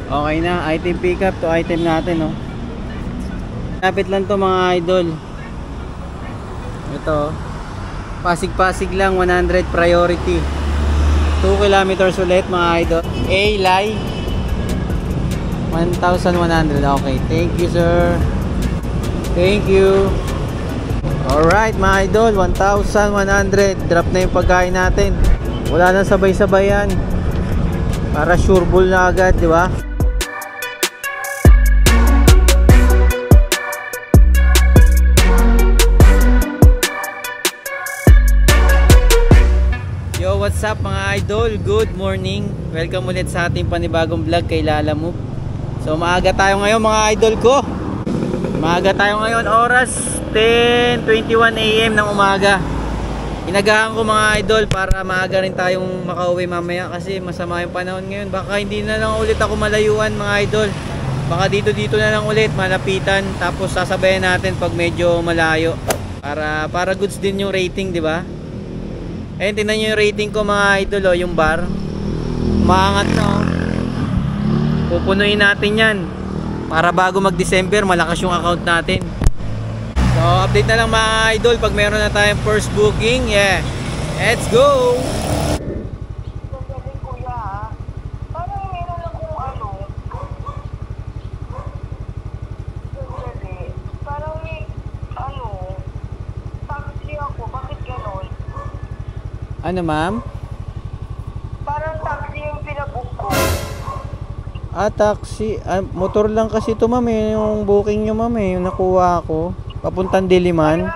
Okay na, item pickup to item natin, no. Lapit lang to mga idol. Ito, Pasig-Pasig lang, 100 priority. 2 kilometers ulit mga idol. A-Lie 1,100. Okay, thank you sir. Thank you. Alright mga idol, 1,100. Drop na yung pagkain natin. Wala nang sabay-sabayan. Para sure ball na agad, di ba? Yo, what's up mga idol? Good morning. Welcome ulit sa ating panibagong vlog kay Lala Move. So maaga tayo ngayon mga idol ko. Maaga tayo ngayon, oras 10:21 AM ng umaga. Inagahan ko mga idol para maaga rin tayong makauwi mamaya kasi masama yung panahon ngayon. Baka hindi na lang ulit ako malayuan mga idol. Baka dito na lang ulit malapitan, tapos sasabayan natin pag medyo malayo. Para goods din yung rating, di ba? Ayun, tingnan nyo yung rating ko mga idol, yung bar. Umaangat na, oh. Pupunuin natin yan para bago mag-December malakas yung account natin. So update na lang mga idol pag meron na tayong first booking. Yeah, let's go. Ano ma'am? Parang taxi yung pinabook ko. Taxi. Motor lang kasi ito ma'am eh. Yung booking nyo ma'am eh. Yung nakuha ko. Papuntang Diliman.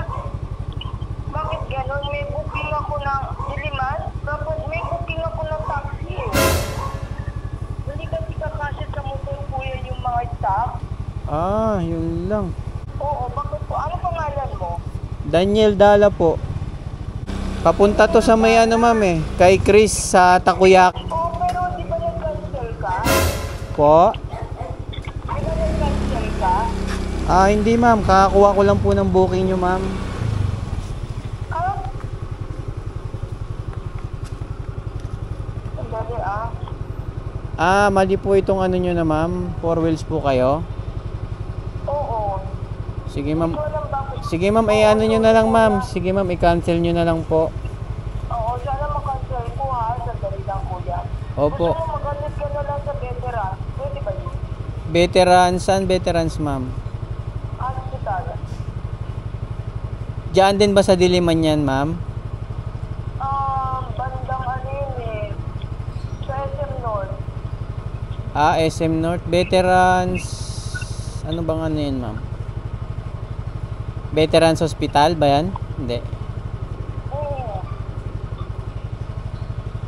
Bakit gano'n? May booking ako ng Diliman, tapos may booking ako ng taxi eh. Hindi kasi kakasya sa motor kuya yung mga staff. Yun lang. Oo, bakit po? Ano pangalan mo? Daniel Dala po. Papunta to sa may ano ma'am eh. Kay Chris sa Takoyaki. Oo, pero di ba nag-cancel ka? Po? Di ba nag-cancel ka? Hindi ma'am. Kakakuha ko lang po ng booking nyo ma'am. Sandali Mali po itong ano nyo na ma'am. 4 wheels po kayo. Oo. Sige ma'am. Ikaw lang bakit? Sige ma'am, ano nyo na lang ma'am. Sige ma'am, i-cancel nyo na lang po. Oo, sana makancel ko ha. Sandali lang kuya. Opo. Gusto mo mag-cancel ka na lang sa veteran? Pwede ba yun? Veterans, saan veterans ma'am? Hospital. Diyan din ba sa Diliman yan ma'am? Bandang ano yun eh. Sa SM North. SM North. Veterans. Ano bang ano yun ma'am? Veterans Hospital ba yan? Hindi. Oo.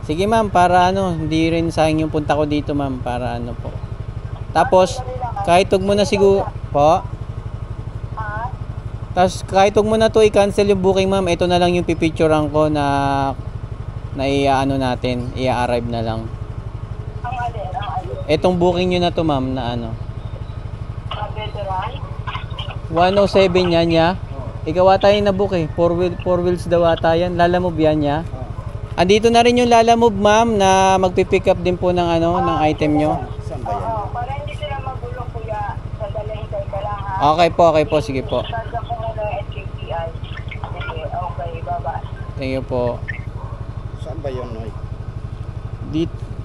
Sige ma'am, para ano, hindi rin sayang yung punta ko dito ma'am, para ano po. Tapos, kahit huwag mo na siguro, po. Tapos, kahit huwag mo na to i-cancel yung booking ma'am, ito na lang yung pipicturean ko na i-ano natin, i-arrive na lang. Ang alin? Itong booking nyo na to ma'am, na ano. Veteran? 107 yan ya. Ikaw ata yung nabook eh. 4 wheels daw ata yan. Lala Move yan ya. Andito na rin yung Lala Move ma'am na magpipick up din po ng ano, ng item nyo. Oo, para hindi sila magulo kuya. Sadalahin kayo ka lang ha. Okay po, sige po. Sasya ko muna yung SKTI. Sige, okay, bye-bye. Thank you po. Saan ba yun, Noy?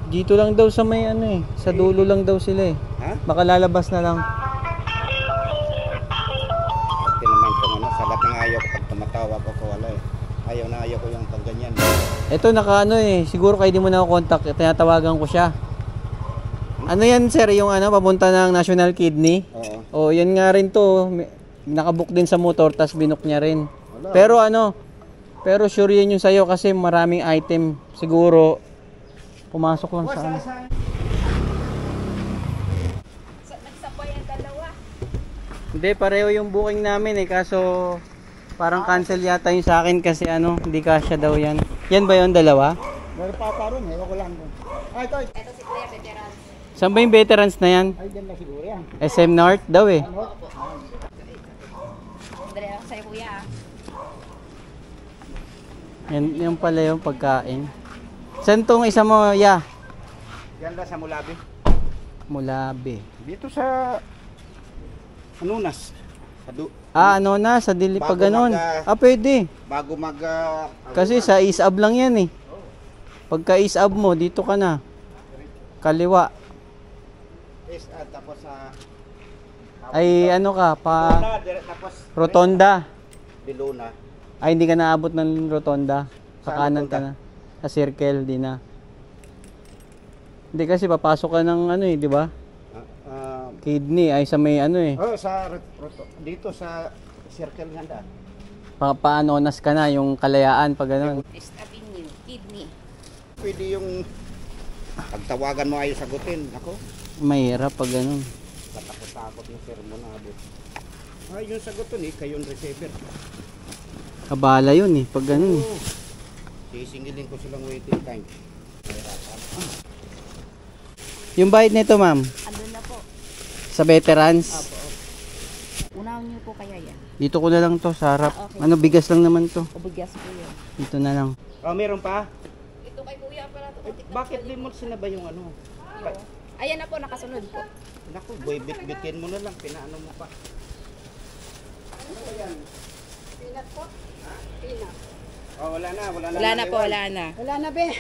Dito lang daw sa may ano eh. Sa dulo lang daw sila eh. Ha? Baka lalabas na lang. Ito naman kung ano, salat ng ayaw ko pag tumatawag ako, wala eh. Ayaw ko yung pag ganyan. Ito naka ano eh. Siguro kayo di mo na ako contact. Tinatawagan ko siya. Ano yan sir? Yung ano, papunta ng National Kidney? Oo. Yan nga rin to. Nakabook din sa motor, tas binook niya rin. Wala. Pero sure yan yung sa'yo kasi maraming item. Siguro, pumasok lang sa ano. Nagsapay ang dalawa. Hindi, pareho yung booking namin eh. Kaso, parang cancel yata yung sa akin kasi ano, hindi kasya daw yan. Yan ba yung dalawa? Meron pa ron, ko lang. Ito. Ito si Kuya Veteran. Saan ba yung veterans na yan? Ay, dyan na siguro yan. SM North daw eh. Dali ako sa'yo kuya. Yan pala yung pagkain. Saan tong isa mo, ya? Yan lang sa Mulabi. Mulabe. Dito sa Anunas. Ano na, sa dili pa ganon. Pwede. Bago mag... Kasi sa isab lang yan eh. Pagka isab mo, dito ka na. Kaliwa. Tapos sa... Ay ano ka, pa tapos rotonda. Biluna. Ay hindi ka naabot ng rotonda. Sa Saan kanan ka rotonda? na. Sa circle, di na. Hindi kasi papasok ka ng ano eh, di ba? Kidney ay sa may ano eh. Dito sa circle nga daan. Paanonas ka na yung kalayaan pag gano'n. West Avenue, kidney. Pwede yung pagtawagan mo ay sagutin. Ako, Mahirap pag gano'n. katakot-takot ng sir mo na abot. Yung sagutin eh, kayo yung receiver. Kabala yun eh, pag gano'n. Sisingilin ko silang waiting time. Yung bayad nito ma'am, Andun na po. sa veterans. Opo. Unahan niyo po kaya yan. Dito ko na lang to, sa harap. Okay. Ano, bigas lang naman to. Ubugyas po yun. Dito na lang. Meron pa? Ito kay kuya para to. Bakit di mo sinabay yung ano? Ayan na po, nakasunod po. Naku, boy, bit-bitin mo na lang. Pinaano mo pa. Peanut po? Peanut. Wala na. Wala na po, wala na. Wala na be.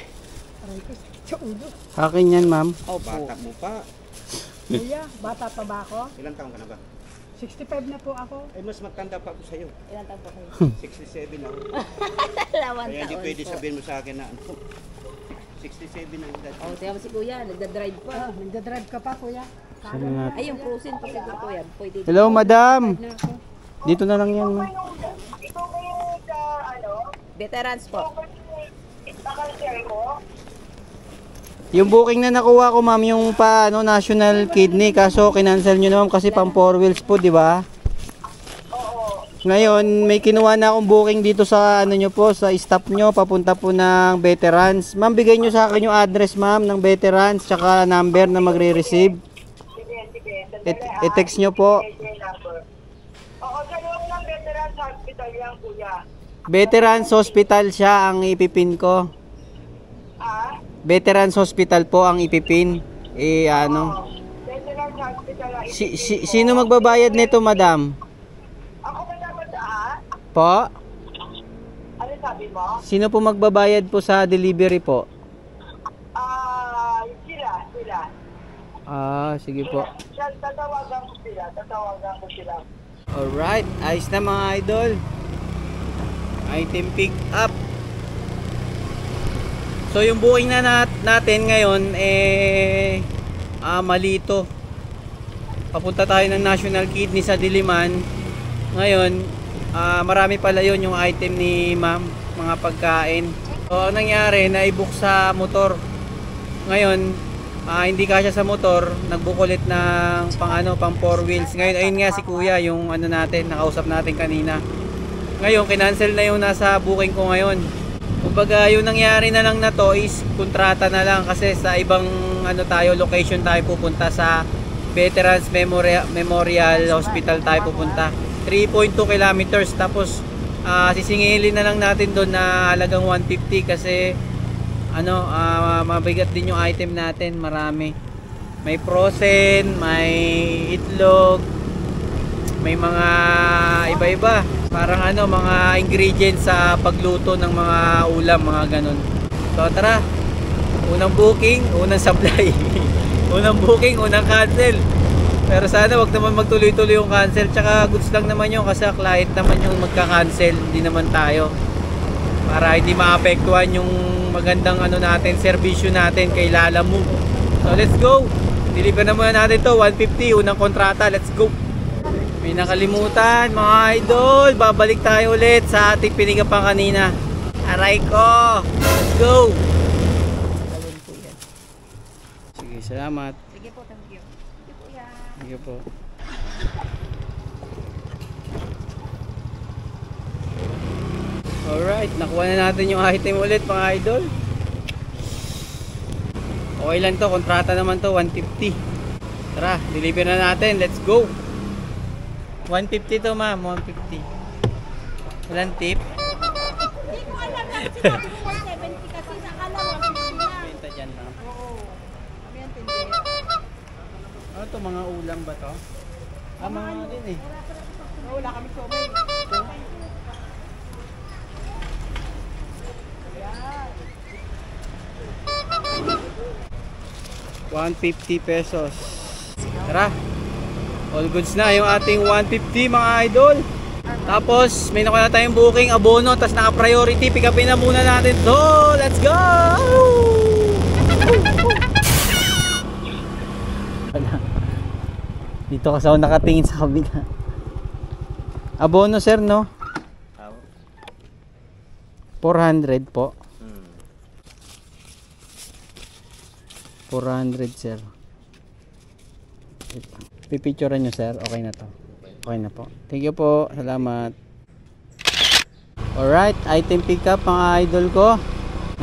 Akin yan ma'am. Opo. Bata mo pa. Kuya, bata pa ba ako? Ilang taon ka na ba? 65 na po ako. Ay, mas matanda pa ako sa'yo. Ilan taon po kayo? 67 ako. Lawan Kaya hindi taon pwede po. sabihin mo sa akin na 67 ang edad. Oh, tiyan mo si kuya, nagdadrive pa. Nagdadrive ka pa kuya. Saan na? Ay, yung cruising pa siguro po yan. Pwede. Hello madam. Na ako. Dito na lang yan ma'am. Ikaw ba yung sa, ano? Veterans po. Ikaw ba yung nakalshare mo? Yung booking na nakuha ko ma'am, yung pa ano, national kidney, kaso kinancel nyo naman kasi pang 4 wheels po, di ba? Oo. Ngayon, may kinuha na akong booking dito sa ano nyo po, sa staff nyo, papunta po ng veterans. Ma'am, bigay nyo sa akin yung address ma'am ng veterans, tsaka number na magre-receive. Sige. I-text nyo po. Oo, sa loob ng Veterans Hospital yan, kuya. Veterans Hospital siya ang ipipin ko. Ah? Veterans Hospital po ang ipipin. Ano? Veterans Hospital. Sino magbabayad nito, madam? Ako ba dapat Po? Ano sabi mo? Sino po magbabayad po sa delivery po? Sila. Sige po. Tatawagan ko sila. Alright, ayos na mga idol. Item pick up. So yung booking na natin ngayon malito. Papunta tayo ng National Kidney sa Diliman. Ngayon, marami pala yun yung item ni ma'am, mga pagkain. So ang nangyari, na-i-book sa motor. Ngayon, hindi kasya sa motor, nagbukulit ng pang 4 wheels. Ngayon, ayun nga si kuya, yung ano natin, nakausap natin kanina. Ngayon, kinancel na yung nasa booking ko ngayon. Kumbaga, yung nangyari na lang na to is kontrata na lang kasi sa ibang location tayo pupunta, sa Veterans Memorial Hospital tayo pupunta. 3.2 kilometers, tapos sisingilin na lang natin doon na halagang 150 kasi mabigat din yung item natin, marami. May frozen, may itlog, may mga iba-iba. Parang mga ingredients sa pagluto ng mga ulam, mga ganun. So tara, unang booking, unang supply. Unang booking, unang cancel. Pero sana wag naman magtuloy-tuloy yung cancel. Tsaka goods lang naman yun kasi client naman yung magka-cancel, hindi naman tayo. Para hindi maapektuhan yung magandang natin, serbisyo natin kay Lalamove. So let's go. Deliver na muna natin to, 150, unang kontrata. Let's go. May nakalimutan mga idol, babalik tayo ulit sa ating pinigapang kanina. Aray ko. Let's go. Sige, salamat. Sige po, thank you. Sige po yan. Sige po. Alright, nakuha na natin yung item ulit mga idol. Okay lang to, kontrata naman to, 150. Tara, deliver na natin, let's go. 150 to ma'am, 150. Walang tip. Hindi ko alam na sinabi mo 170 kasi nakala 150 na. Benta dyan ma'am. Oo. Kami ang tindi. to? Mga ulam ba to? Mga din eh. Wala kami somay. 150 pesos. Tara. All goods na yung ating 150 mga idol. Tapos may nakuha na tayong booking abono, tapos naka-priority, pick upin na muna natin to. Let's go! Dito kasi ako nakatingin sa kabila. Abono sir, no? 400 po. 400 sir. Pipicturean nyo sir, okay na to. Okay na po. Thank you po, salamat. Alright, item pick up mga idol ko.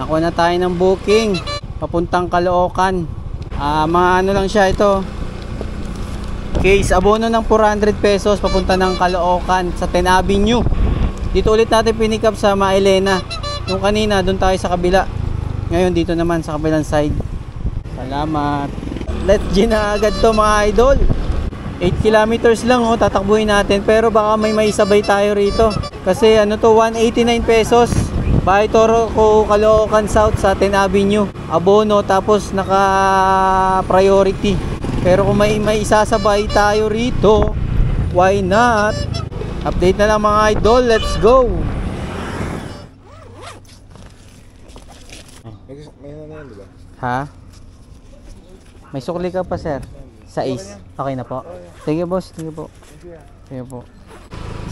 Nakuha na tayo ng booking papuntang Caloocan. Mga ano lang siya ito. Case abono ng 400 pesos papunta ng Caloocan sa 10 Avenue. Dito ulit natin pinick up sa Maelena. Yung kanina doon tayo sa kabila. Ngayon dito naman sa kabilang side. Salamat. Let's G na agad to mga idol. 8 kilometers lang oh, tatakbuhin natin. Pero baka may maisabay tayo rito. Kasi ano to, 189 pesos. Bahay Toro ko Caloocan South sa 10 Avenue. Abono tapos naka priority. Pero kung may isasabay tayo rito, why not? Update na lang mga idol. Let's go. May ano na yan, di ba? Ha? May sukli ka pa sir? Sa is. Okay na po. Sige boss, sige po. Sige po.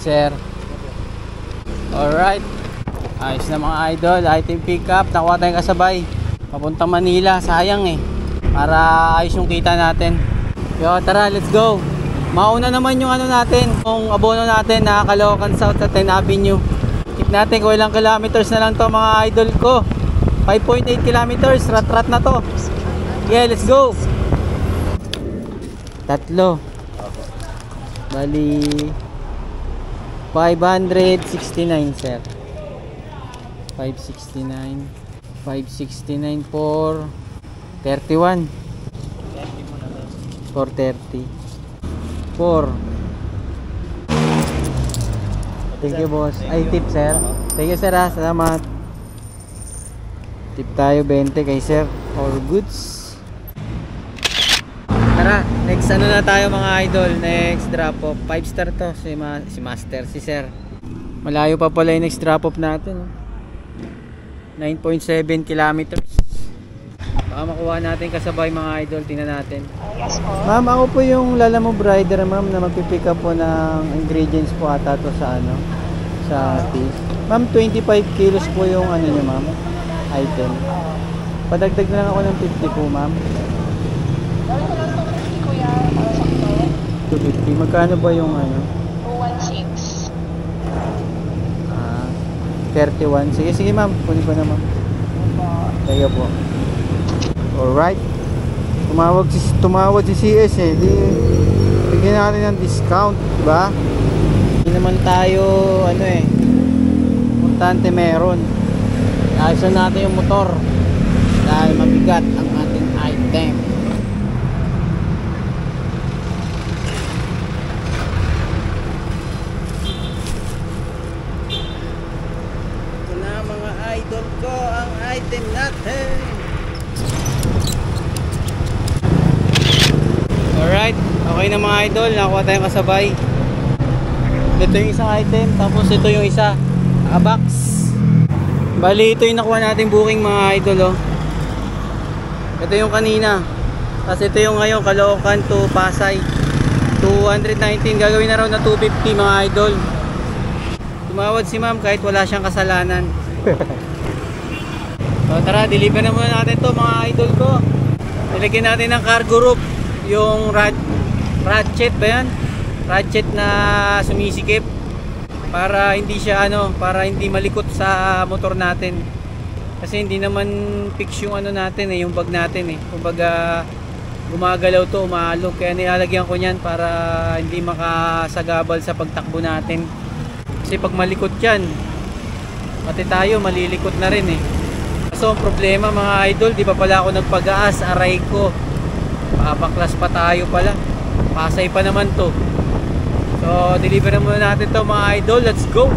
Sir. Alright. Ayos na mga idol. Item pick up. Nakuha tayong kasabay. Papunta Manila. Sayang eh. Para ayos yung kita natin. Yo, tara, let's go. Mauna naman yung ano natin. Yung abono natin na Caloocan South sa 10 Avenue. Check natin kung ilang kilometers na lang to mga idol ko. 5.8 kilometers. Rat-rat na to. Yeah, let's go. Tatlo. Bali 569 sir. 569 for 31 430 4. Thank you boss. Ay tip sir. Thank you sir ha. Salamat. Tip tayo 20 kay sir. All goods. Tara, next ano na tayo mga idol. Next drop off. 5 star to si Master, si sir. Malayo pa pala yung next drop off natin. 9.7 kilometers. Baka makuha natin kasabay mga idol. Tingnan natin. Yes po. Ma'am, ako po yung Lalamove rider ma'am na magpipick up po ng ingredients po ata to sa ano, sa tea. Ma'am, 25 kilos po yung ano niya ma'am, item. Padagdag na lang ako ng 50 po ma'am. 250. Magkano ba yung ano? 216. 31. Sige, sige ma'am. Kunin ko na ma'am. Kaya po. Alright. Tumawag si CS eh. Bigyan natin ng discount, diba? Hindi naman tayo ano eh. Importante meron. Ayusin natin yung motor. Dahil mabigat ang ating item. Ito na mga idol ko ang item natin. Alright, okay na mga idol, nakuha tayong kasabay. Ito yung isang item, tapos ito yung isa, box. Bali, ito yung nakuha nating booking mga idol oh. Ito yung kanina. Tapos ito yung ngayon, Caloocan to Pasay 219, gagawin na raw na 250 mga idol. Tumawad si ma'am kahit wala siyang kasalanan. So tara, deliver na muna natin to mga idol ko. Nilagyan natin ng cargo rope. Yung ratchet ba yan? Ratchet na sumisikip para hindi siya ano, para hindi malikot sa motor natin. Kasi hindi naman fix yung ano natin eh, yung bag natin eh. Kumbaga gumagalaw to, umaalog. Kaya nilalagyan ko niyan para hindi makasagabal sa pagtakbo natin. Kasi pag malikot yan, pati tayo malilikot na rin eh. So ang problema mga idol, di pa pala ako nagpag-aas, aray ko. Papaklas pa tayo pala. Pasay pa naman to. So deliver muna natin to mga idol. Let's go.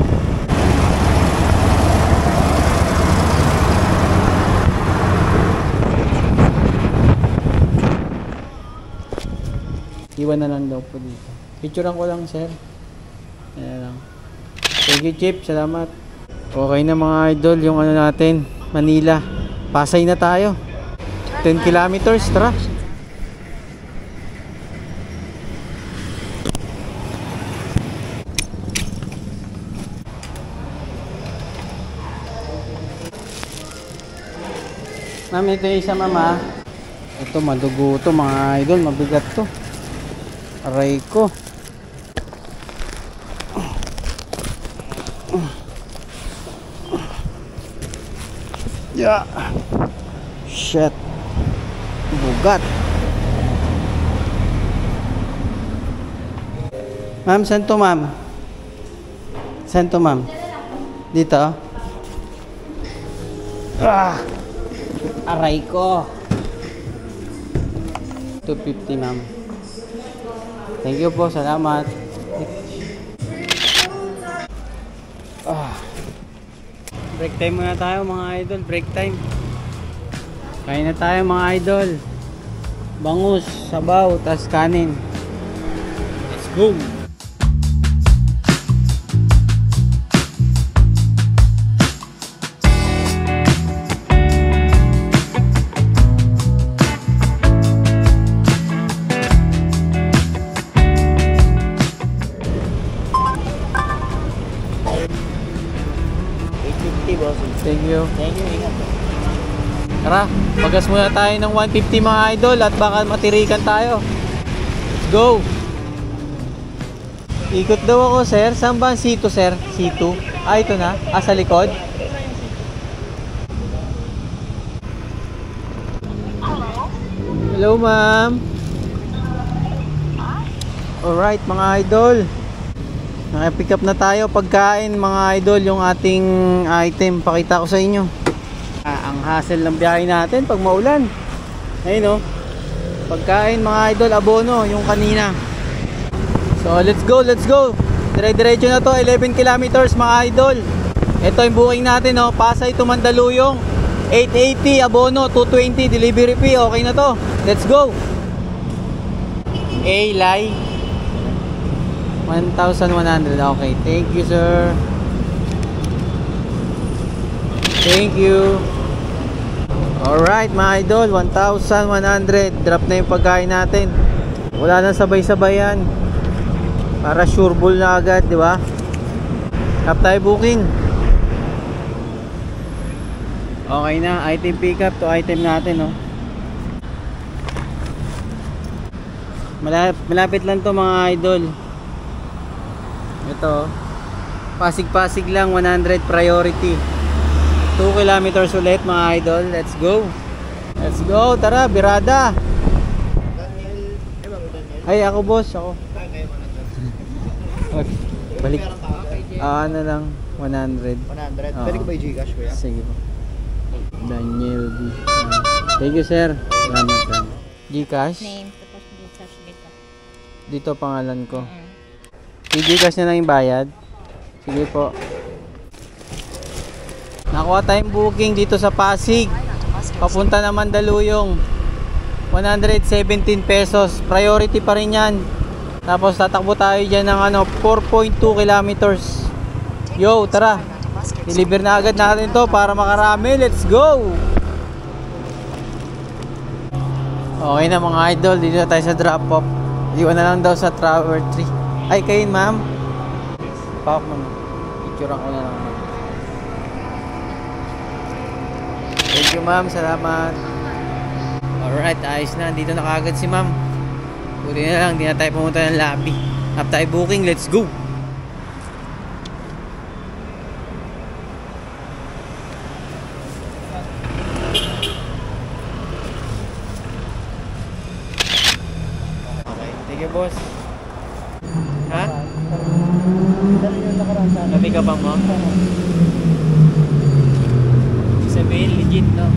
Iwan na lang daw po dito. Picturean ko lang, sir. Ayan lang. Thank you, Chip. Salamat. Okay na mga idol, yung ano natin, Manila. Pasay na tayo. 10 kilometers, tara. Ma'am, ito yung isa, mama. Ito, madugo to mga idol. Mabigat to. Aray ko. Yeah. Shit. Bugat. Ma'am, saan to, ma'am? Saan to, ma'am? Dito? Ah! Aray ko. 250, ma'am. Thank you po, salamat. Break time muna tayo mga idol, break time. Kain na tayo mga idol. Bangus, sabaw, tas kanin. Let's go. Thank you. Thank you, ingat. Tara, pagas muna tayo ng 150 mga idol at baka matirikan tayo. Let's go. Ikot daw ako, sir. Saan ba ang C2, sir? C2? Ah, ito na. Ah, sa likod? Hello, ma'am. Alright, mga idol. Naka-pick up na tayo. Pagkain, mga idol, yung ating item. Pakita ko sa inyo. Ang hassle ng biyahe natin pag maulan. Ayun, oh. Pagkain, mga idol, abono, yung kanina. So, let's go, let's go. Dire-diretso na to, 11 kilometers, mga idol. Ito yung booking natin, oh. Pasay to Mandaluyong. 880, abono, 220, delivery fee. Okay na to. Let's go. A-Lie. 1,100. Okay, thank you, sir. Thank you. Alright, mga idol, 1,100. Drop na yung pagkain natin. Wala nang sabay-sabay yan. Para sure ball na agad, di ba? Tap tayo booking. Okay na, item pick up to item natin, no? Malapit lang to mga idol. Ito, Pasig-Pasig lang, 100 priority. 2 kilometers ulit mga idol. Let's go. Let's go, tara, birada. Ay, ako boss, ako. Okay, balik. Ano lang, 100. 100. Pwede ko ba i-Gcash, kuya? Sige po. Daniel D. Thank you, sir. Salamat. Gcash? Name, tapos Gcash dito. Dito pangalan ko. I-Gcash na lang yung bayad. Sige po. Nakuha tayong booking dito sa Pasig. Papunta na Mandaluyong. 117 pesos. Priority pa rin yan. Tapos tatakbo tayo dyan ng 4.2 kilometers. Yo, tara. Deliver na agad natin to para makarami. Let's go! Okay na mga idol. Dito na tayo sa drop off. Iwan na lang daw sa Tower 3. Ay, kayo ma'am. Pawak mo na. Picturean ko na lang. Thank you ma'am. Salamat. Alright, ayos na. Dito na kagad si ma'am. Buti na lang. Di na tayo pumunta ng lobby. Up tayo booking. Let's go. Okay. Thank you boss. Ha? Gabi ka ba mo? Sabihin, legit, no?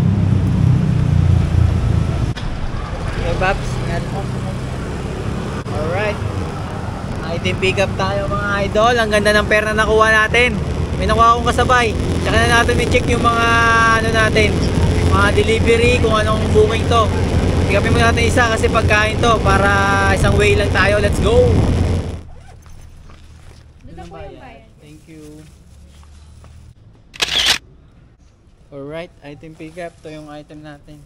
Okay, Babs. Item pick up tayo mga idol. Ang ganda ng pera na nakuha natin. May nakuha akong kasabay. Tsaka na natin i-check yung mga ano natin, mga delivery, kung anong booking to. Pick upin mo natin isa kasi pagkain to para isang way lang tayo. Let's go! Thank you. Alright, item pick up. Ito yung item natin.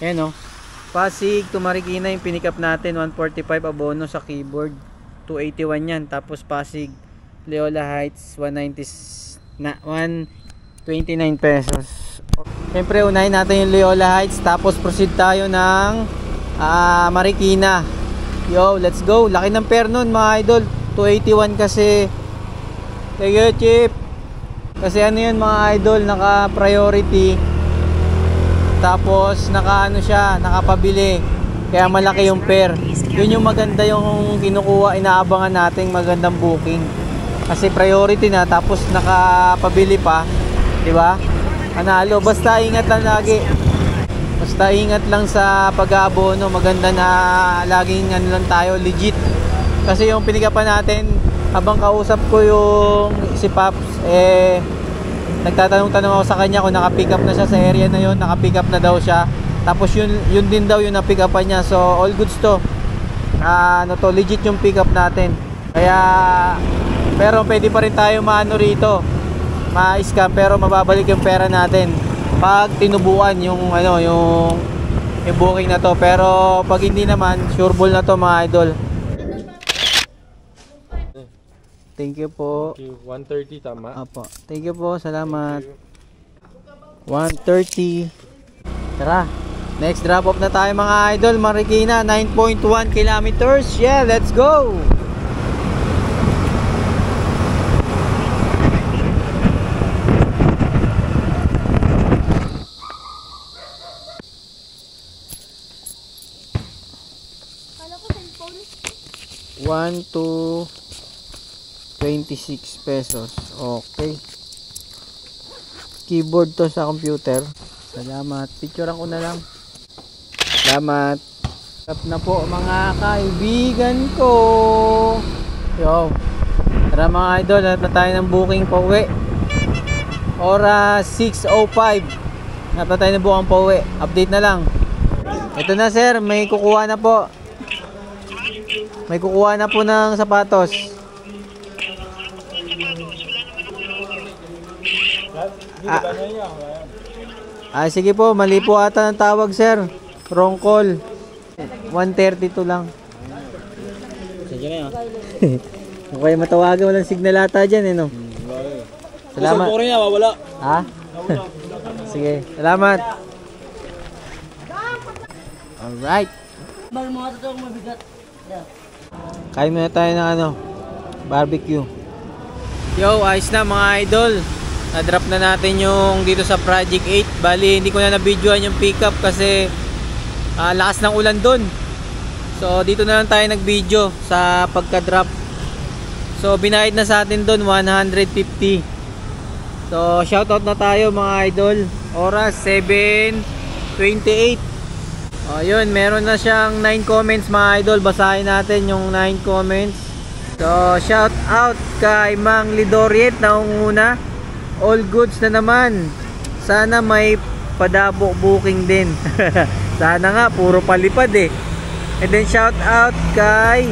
Ayan o. Pasig to Marikina yung pinick up natin. 145 abono sa keyboard. 281 yan. Tapos Pasig Leola Heights 129 pesos. Siyempre unahin natin yung Leola Heights. Tapos proceed tayo ng Marikina. Yo, let's go. Laki ng pair nun mga idol. 281 kasi. Thank you, Chip. Kasi ano yun mga idol, naka priority. Tapos naka ano siya, nakapabili. Kaya malaki yung pair. Yun yung maganda yung kinukuha, inaabangan nating magandang booking. Kasi priority na tapos nakapabili pa, 'di ba? Analo, basta ingat lang lagi. Basta ingat lang sa pag-aabono, maganda na laging ano lang tayo, legit. Kasi yung pinikapan natin, habang kausap ko yung si Paps, nagtatanong-tanong ako sa kanya kung naka-pick up na siya sa area na yun, naka-pick up na daw siya. Tapos yun din daw yung na-pick upan niya. So all goods to. Legit yung pick up natin. Kaya pero pwede pa rin tayo maano rito, ma-scam, pero mababalik yung pera natin pag tinubuan yung booking na to. Pero pag hindi naman, sure ball na to mga idol. Thank you po. Thank you. 130 tama? Apo. Thank you po. Salamat. 130. Tara. Next drop off na tayo mga idol. Marikina, 9.1 kilometers. Yeah, let's go. One, 26 pesos. Okay. Keyboard to sa computer. Salamat. Picturean ko na lang. Salamat. Tap na po mga kaibigan ko. Yo. Tara mga idol, lahat na tayo ng booking pa uwi. Oras 6:05. Lahat na tayo ng booking pa uwi. Update na lang. Ito na sir, may kukuha na po. May kukuha na po ng sapatos. Sige po, mali po ata ng tawag sir. Wrong call. 132 lang. Sige na yun. Okay, matawagan, walang signal ata dyan no? Salamat. Kusang po rin yan, wawala. Ha? Sige, salamat. Alright. Kain muna tayo ng barbecue. Yo, ayos na mga idol. Na-drop na natin yung dito sa Project 8. Bali, hindi ko na na-videoan yung pickup kasi lakas ng ulan dun. So, dito na lang tayo nag-video sa pagka-drop. So, binayad na sa atin dun 150. So, shoutout na tayo mga idol. Oras 7:28. Yun, meron na siyang 9 comments mga idol. Basahin natin yung 9 comments. So, shout out kay Mang Lidoriet na unguna. All goods na naman. Sana may padabo booking din. Sana nga, puro palipad eh. And then shout out kay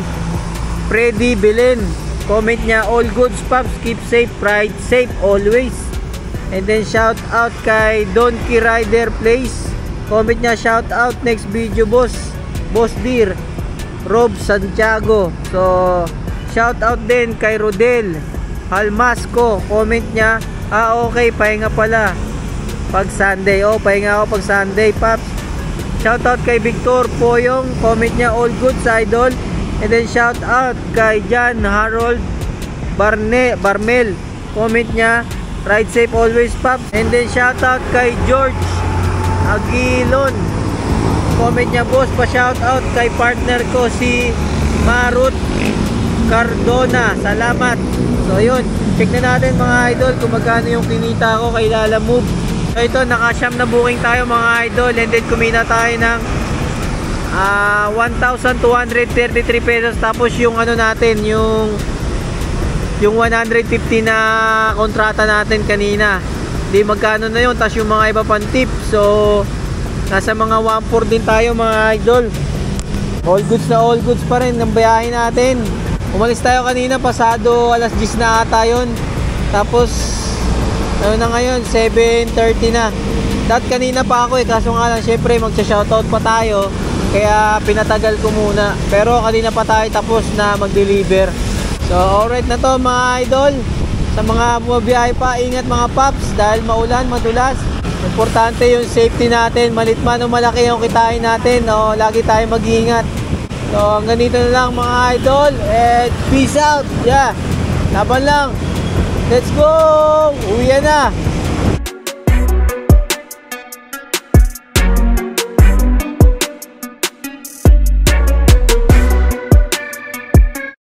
Freddy Belen. Comment niya, all goods Pops, keep safe, ride safe always. And then shout out kay Donkey Rider Place. Comment niya, shout out next video boss. Boss Deer Rob Santiago. So shout out din kay Rodel Halmasco. Comment niya, okay, pahinga pala pag Sunday. Pahinga ako pag Sunday Pops. Shout out kay Victor Poyong. Comment niya, all goods idol. And then shout out kay John Harold Barmel. Comment niya, ride safe always Pops. And then shout out kay George Aguilon. Comment niya, boss, pa shout out kay partner ko si Marut Cardona. Salamat. So yun, check na natin mga idol kung magkano yung kinita ko kay Lala Move. So ito, nakasyam na booking tayo mga idol. And then kumina tayo ng 1,233 pesos. Tapos yung ano natin, yung 150 na kontrata natin kanina, di magkano na yun. Tapos yung mga iba pang tip, so nasa mga 1,400 din tayo mga idol. All goods na all goods pa rin ng biyahe natin. Umalis tayo kanina pasado alas 10 na ata yun. Tapos ano na ngayon, 7:30 na. Dahil kanina pa ako kaso nga lang syempre magsha-shoutout pa tayo, kaya pinatagal ko muna. Pero kanina pa tayo tapos na mag-deliver. So alright na to mga idol. Sa mga bumabiyahe pa, ingat mga paps, dahil maulan, madulas. Importante yung safety natin, malit man o malaki yung kitain natin, no? Lagi tayo mag-iingat. So hanggang dito na lang mga idol, and peace out. Yeah, laban lang, let's go, uwi na.